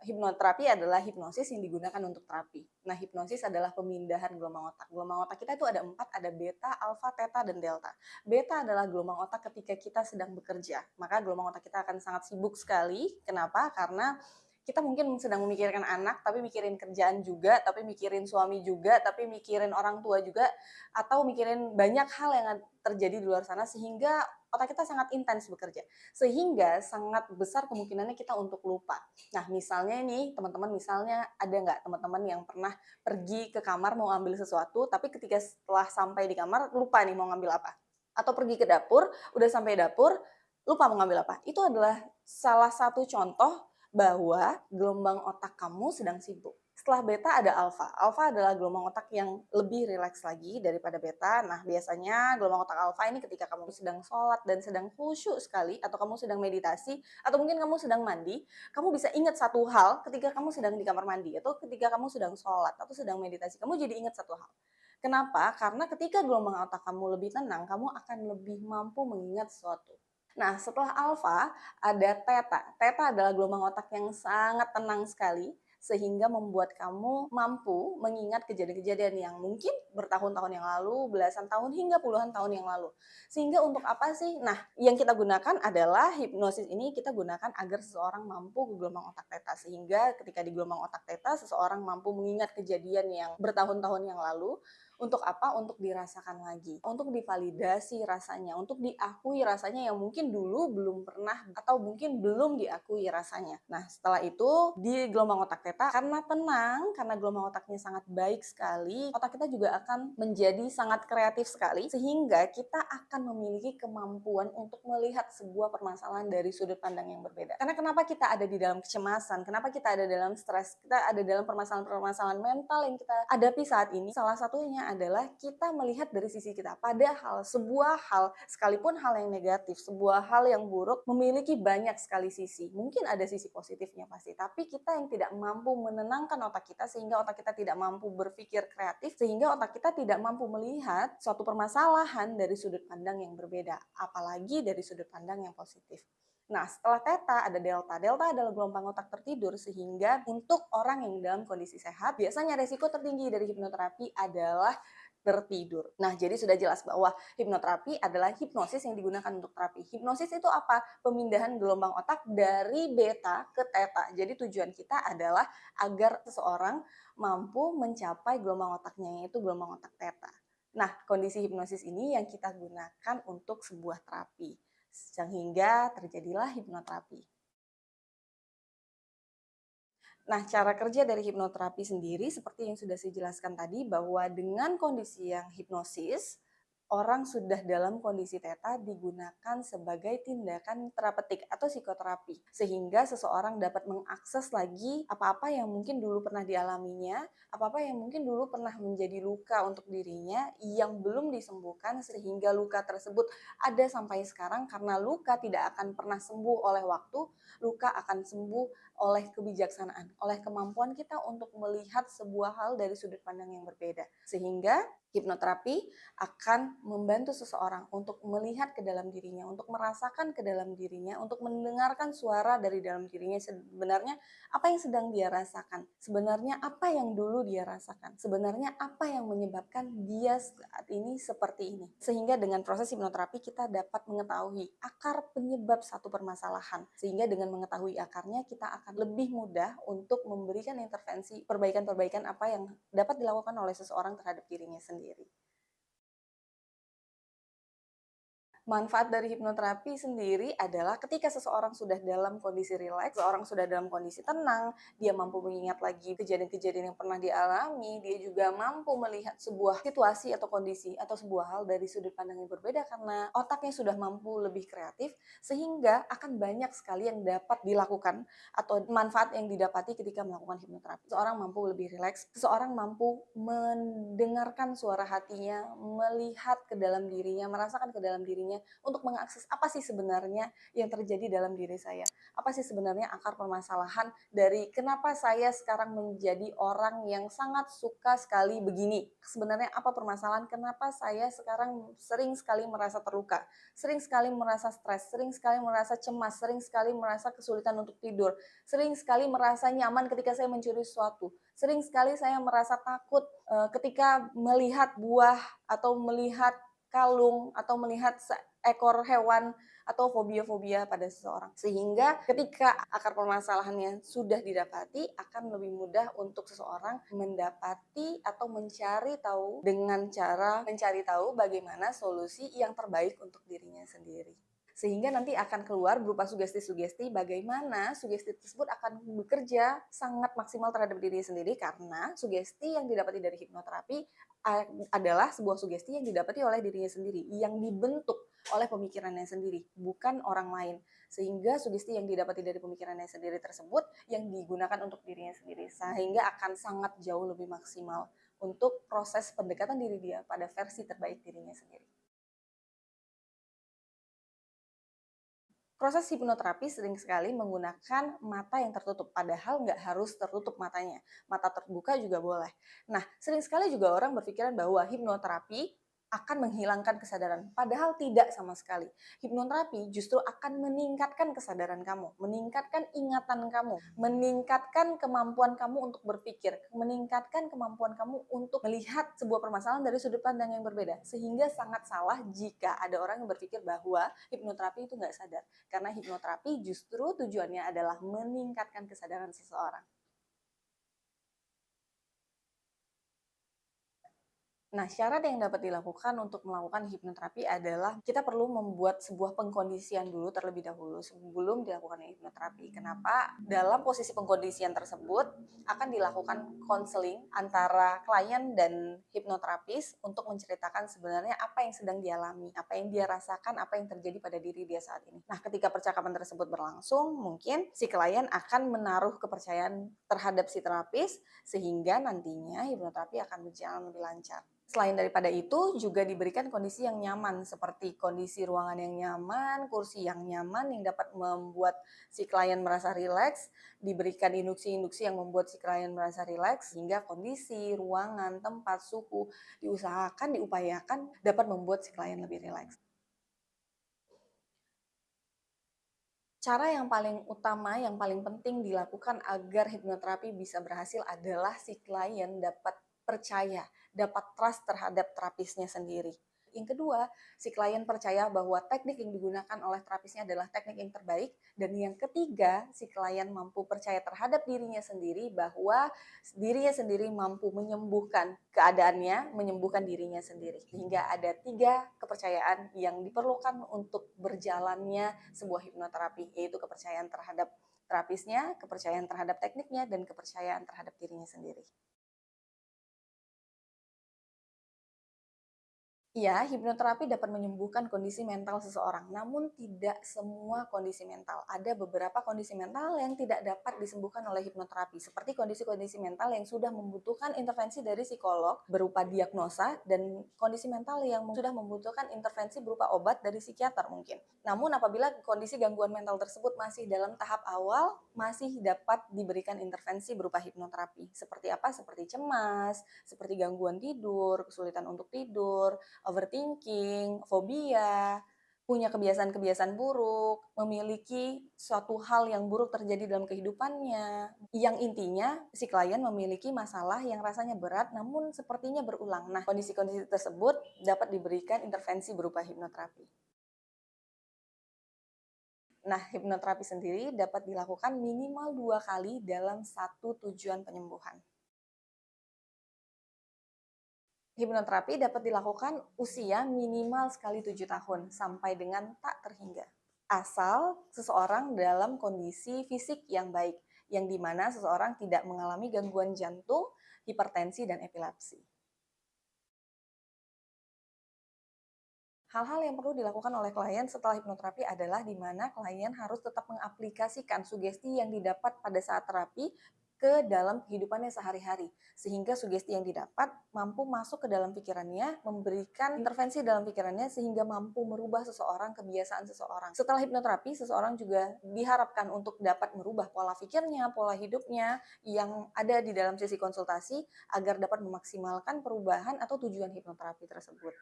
hipnoterapi adalah hipnosis yang digunakan untuk terapi. Nah, hipnosis adalah pemindahan gelombang otak. Gelombang otak kita itu ada 4, ada beta, alfa, theta, dan delta. Beta adalah gelombang otak ketika kita sedang bekerja. Maka gelombang otak kita akan sangat sibuk sekali. Kenapa? Karena kita mungkin sedang memikirkan anak, tapi mikirin kerjaan juga, tapi mikirin suami juga, tapi mikirin orang tua juga, atau mikirin banyak hal yang terjadi di luar sana, sehingga otak kita sangat intens bekerja. Sehingga sangat besar kemungkinannya kita untuk lupa. Nah, misalnya nih, teman-teman, misalnya ada nggak teman-teman yang pernah pergi ke kamar mau ambil sesuatu, tapi ketika setelah sampai di kamar, lupa nih mau ngambil apa. Atau pergi ke dapur, udah sampai dapur, lupa mau ngambil apa. Itu adalah salah satu contoh bahwa gelombang otak kamu sedang sibuk. Setelah beta ada alfa. Alfa adalah gelombang otak yang lebih rileks lagi daripada beta. Nah, biasanya gelombang otak alfa ini ketika kamu sedang sholat dan sedang khusyuk sekali, atau kamu sedang meditasi, atau mungkin kamu sedang mandi, kamu bisa ingat satu hal ketika kamu sedang di kamar mandi, atau ketika kamu sedang sholat, atau sedang meditasi, kamu jadi ingat satu hal. Kenapa? Karena ketika gelombang otak kamu lebih tenang, kamu akan lebih mampu mengingat sesuatu. Nah, setelah alfa ada theta. Theta adalah gelombang otak yang sangat tenang sekali sehingga membuat kamu mampu mengingat kejadian-kejadian yang mungkin bertahun-tahun yang lalu, belasan tahun hingga puluhan tahun yang lalu. Sehingga untuk apa sih? Nah, yang kita gunakan adalah hipnosis ini kita gunakan agar seseorang mampu ke gelombang otak theta, sehingga ketika di gelombang otak theta seseorang mampu mengingat kejadian yang bertahun-tahun yang lalu. Untuk apa? Untuk dirasakan lagi, untuk divalidasi rasanya, untuk diakui rasanya yang mungkin dulu belum pernah atau mungkin belum diakui rasanya. Nah, setelah itu di gelombang otak theta, karena tenang, karena gelombang otaknya sangat baik sekali, otak kita juga akan menjadi sangat kreatif sekali, sehingga kita akan memiliki kemampuan untuk melihat sebuah permasalahan dari sudut pandang yang berbeda. Karena kenapa kita ada di dalam kecemasan, kenapa kita ada dalam stres, kita ada dalam permasalahan-permasalahan mental yang kita hadapi saat ini, salah satunya adalah kita melihat dari sisi kita. Padahal sebuah hal, sekalipun hal yang negatif, sebuah hal yang buruk memiliki banyak sekali sisi. Mungkin ada sisi positifnya pasti, tapi kita yang tidak mampu menenangkan otak kita sehingga otak kita tidak mampu berpikir kreatif, sehingga otak kita tidak mampu melihat suatu permasalahan dari sudut pandang yang berbeda, apalagi dari sudut pandang yang positif. Nah, setelah theta ada delta. Delta adalah gelombang otak tertidur, sehingga untuk orang yang dalam kondisi sehat, biasanya resiko tertinggi dari hipnoterapi adalah tertidur. Nah, jadi sudah jelas bahwa hipnoterapi adalah hipnosis yang digunakan untuk terapi. Hipnosis itu apa? Pemindahan gelombang otak dari beta ke theta. Jadi tujuan kita adalah agar seseorang mampu mencapai gelombang otaknya, yaitu gelombang otak theta. Nah, kondisi hipnosis ini yang kita gunakan untuk sebuah terapi, sehingga terjadilah hipnoterapi. Nah, cara kerja dari hipnoterapi sendiri seperti yang sudah saya jelaskan tadi, bahwa dengan kondisi yang hipnosis, orang sudah dalam kondisi theta digunakan sebagai tindakan terapeutik atau psikoterapi. Sehingga seseorang dapat mengakses lagi apa-apa yang mungkin dulu pernah dialaminya, apa-apa yang mungkin dulu pernah menjadi luka untuk dirinya yang belum disembuhkan, sehingga luka tersebut ada sampai sekarang. Karena luka tidak akan pernah sembuh oleh waktu, luka akan sembuh oleh kebijaksanaan, oleh kemampuan kita untuk melihat sebuah hal dari sudut pandang yang berbeda. Sehingga hipnoterapi akan membantu seseorang untuk melihat ke dalam dirinya, untuk merasakan ke dalam dirinya, untuk mendengarkan suara dari dalam dirinya, sebenarnya apa yang sedang dia rasakan, sebenarnya apa yang dulu dia rasakan, sebenarnya apa yang menyebabkan dia saat ini seperti ini. Sehingga dengan proses hipnoterapi kita dapat mengetahui akar penyebab satu permasalahan, sehingga dengan mengetahui akarnya kita akan lebih mudah untuk memberikan intervensi perbaikan-perbaikan apa yang dapat dilakukan oleh seseorang terhadap dirinya sendiri. Manfaat dari hipnoterapi sendiri adalah ketika seseorang sudah dalam kondisi rileks, seseorang sudah dalam kondisi tenang, dia mampu mengingat lagi kejadian-kejadian yang pernah dialami, dia juga mampu melihat sebuah situasi atau kondisi atau sebuah hal dari sudut pandang yang berbeda karena otaknya sudah mampu lebih kreatif, sehingga akan banyak sekali yang dapat dilakukan atau manfaat yang didapati ketika melakukan hipnoterapi. Seseorang mampu lebih rileks, seseorang mampu mendengarkan suara hatinya, melihat ke dalam dirinya, merasakan ke dalam dirinya, semuanya untuk mengakses apa sih sebenarnya yang terjadi dalam diri saya. Apa sih sebenarnya akar permasalahan dari kenapa saya sekarang menjadi orang yang sangat suka sekali begini. Sebenarnya apa permasalahan kenapa saya sekarang sering sekali merasa terluka, sering sekali merasa stres, sering sekali merasa cemas, sering sekali merasa kesulitan untuk tidur, sering sekali merasa nyaman ketika saya mencuri sesuatu, sering sekali saya merasa takut ketika melihat buah atau melihat kalung atau melihat seekor hewan atau fobia-fobia pada seseorang. Sehingga ketika akar permasalahannya sudah didapati, akan lebih mudah untuk seseorang mendapati atau mencari tahu dengan cara mencari tahu bagaimana solusi yang terbaik untuk dirinya sendiri. Sehingga nanti akan keluar berupa sugesti-sugesti bagaimana sugesti tersebut akan bekerja sangat maksimal terhadap diri sendiri karena sugesti yang didapati dari hipnoterapi adalah sebuah sugesti yang didapati oleh dirinya sendiri, yang dibentuk oleh pemikirannya sendiri, bukan orang lain. Sehingga sugesti yang didapati dari pemikirannya sendiri tersebut yang digunakan untuk dirinya sendiri, sehingga akan sangat jauh lebih maksimal untuk proses pendekatan diri dia pada versi terbaik dirinya sendiri. Proses hipnoterapi sering sekali menggunakan mata yang tertutup, padahal nggak harus tertutup matanya. Mata terbuka juga boleh. Nah, sering sekali juga orang berpikiran bahwa hipnoterapi akan menghilangkan kesadaran, padahal tidak sama sekali. Hipnoterapi justru akan meningkatkan kesadaran kamu, meningkatkan ingatan kamu, meningkatkan kemampuan kamu untuk berpikir, meningkatkan kemampuan kamu untuk melihat sebuah permasalahan dari sudut pandang yang berbeda. Sehingga sangat salah jika ada orang yang berpikir bahwa hipnoterapi itu nggak sadar. Karena hipnoterapi justru tujuannya adalah meningkatkan kesadaran seseorang. Nah, syarat yang dapat dilakukan untuk melakukan hipnoterapi adalah kita perlu membuat sebuah pengkondisian dulu terlebih dahulu sebelum dilakukan hipnoterapi. Kenapa? Dalam posisi pengkondisian tersebut akan dilakukan konseling antara klien dan hipnoterapis untuk menceritakan sebenarnya apa yang sedang dialami, apa yang dia rasakan, apa yang terjadi pada diri dia saat ini. Nah, ketika percakapan tersebut berlangsung, mungkin si klien akan menaruh kepercayaan terhadap si terapis sehingga nantinya hipnoterapi akan berjalan lebih lancar. Selain daripada itu, juga diberikan kondisi yang nyaman, seperti kondisi ruangan yang nyaman, kursi yang nyaman, yang dapat membuat si klien merasa rileks, diberikan induksi-induksi yang membuat si klien merasa rileks, sehingga kondisi, ruangan, tempat, suhu, diusahakan, diupayakan dapat membuat si klien lebih rileks. Cara yang paling utama, yang paling penting dilakukan agar hipnoterapi bisa berhasil adalah si klien dapat percaya, dapat trust terhadap terapisnya sendiri. Yang kedua, si klien percaya bahwa teknik yang digunakan oleh terapisnya adalah teknik yang terbaik. Dan yang ketiga, si klien mampu percaya terhadap dirinya sendiri bahwa dirinya sendiri mampu menyembuhkan keadaannya, menyembuhkan dirinya sendiri. Sehingga ada 3 kepercayaan yang diperlukan untuk berjalannya sebuah hipnoterapi, yaitu kepercayaan terhadap terapisnya, kepercayaan terhadap tekniknya, dan kepercayaan terhadap dirinya sendiri. Iya, hipnoterapi dapat menyembuhkan kondisi mental seseorang, namun tidak semua kondisi mental. Ada beberapa kondisi mental yang tidak dapat disembuhkan oleh hipnoterapi, seperti kondisi-kondisi mental yang sudah membutuhkan intervensi dari psikolog berupa diagnosa dan kondisi mental yang sudah membutuhkan intervensi berupa obat dari psikiater mungkin. Namun apabila kondisi gangguan mental tersebut masih dalam tahap awal, masih dapat diberikan intervensi berupa hipnoterapi. Seperti apa? Seperti cemas, seperti gangguan tidur, kesulitan untuk tidur, overthinking, fobia, punya kebiasaan-kebiasaan buruk, memiliki suatu hal yang buruk terjadi dalam kehidupannya. Yang intinya si klien memiliki masalah yang rasanya berat namun sepertinya berulang. Nah, kondisi-kondisi tersebut dapat diberikan intervensi berupa hipnoterapi. Nah, hipnoterapi sendiri dapat dilakukan minimal 2 kali dalam satu tujuan penyembuhan. Hipnoterapi dapat dilakukan usia minimal sekali 7 tahun sampai dengan tak terhingga. Asal seseorang dalam kondisi fisik yang baik, yang dimana seseorang tidak mengalami gangguan jantung, hipertensi, dan epilepsi. Hal-hal yang perlu dilakukan oleh klien setelah hipnoterapi adalah di mana klien harus tetap mengaplikasikan sugesti yang didapat pada saat terapi ke dalam kehidupannya sehari-hari. Sehingga sugesti yang didapat mampu masuk ke dalam pikirannya, memberikan intervensi dalam pikirannya sehingga mampu merubah seseorang, kebiasaan seseorang. Setelah hipnoterapi, seseorang juga diharapkan untuk dapat merubah pola pikirnya, pola hidupnya yang ada di dalam sesi konsultasi agar dapat memaksimalkan perubahan atau tujuan hipnoterapi tersebut.